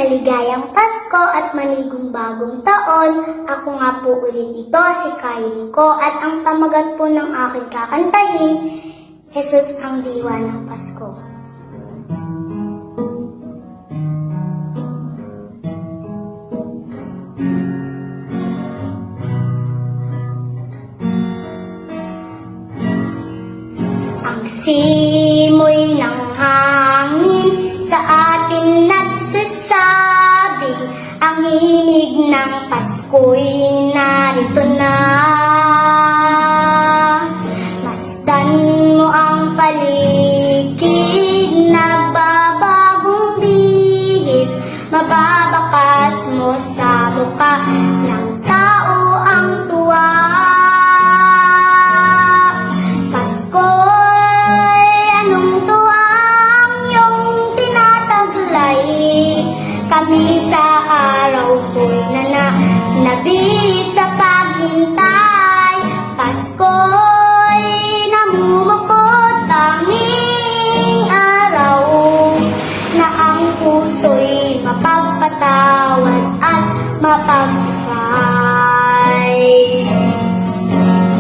Maligayang Pasko at manigong bagong taon. Ako nga po ulit ito, si Kylie ko, at ang pamagat po ng aking kakantahin, Jesus ang diwa ng Pasko. Ang simoy ng hangin sa atin nagsasabing ang himig ng Pasko'y narito na. Masdan mo ang paligid, nagbabagong bihis, mababakas mo sa mukha ng tao ang tuwa. Kami sa araw ko'y nananabik sa paghintay. Pasko'y namumukod, tanging araw na ang puso'y mapagpatawad at mapagbigay.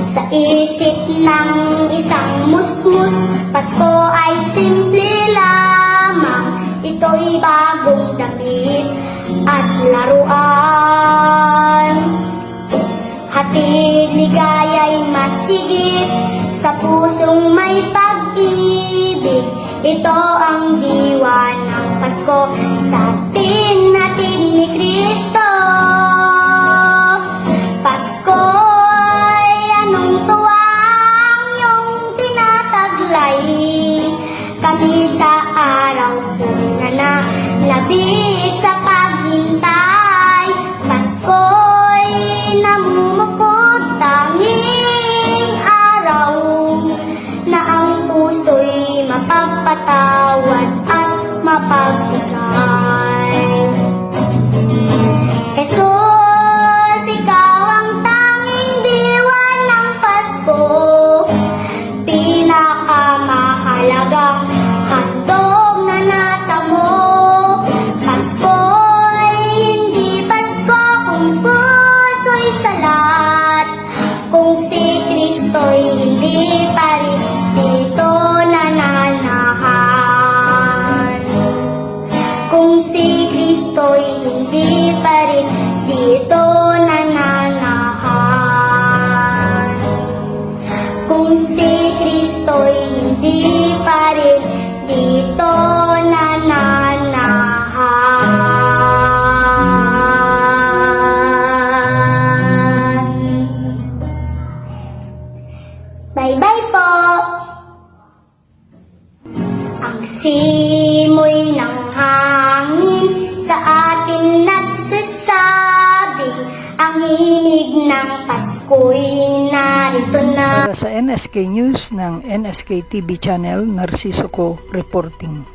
Sa isip ng isang musmus, Pasko ay simple lamang. Ito'y bagong damit at laruan. Hatid ligaya'y mas higit sa pusong may pag-ibig. Ito ang diwa ng Pasko sa atin natin ni Kristo. Pasko'y anong tuwang iyong tinataglay. Kami sa araw ko'y nananabik sa paghintay. Pasko'y namumukod, tanging araw na ang puso'y mapagpatawad at mapagbigay. Jesus, ikaw ang tanging diwa ng Pasko, pinakamahalagang handog na natamo. Pasko'y hindi Pasko kung puso'y salat, kung si Kristo'y hindi pa rin dito nananahan. Kung si Kristo'y hindi pa rin dito nananahan. Kung si Kristo'y hindi pa rin dito nananahan. Bye-bye po! Ang simoy ng hangin sa atin nagsasabing ang himig ng Pasko'y narito na. Para sa NSK News ng NSK TV Channel, Narciso Co. Reporting.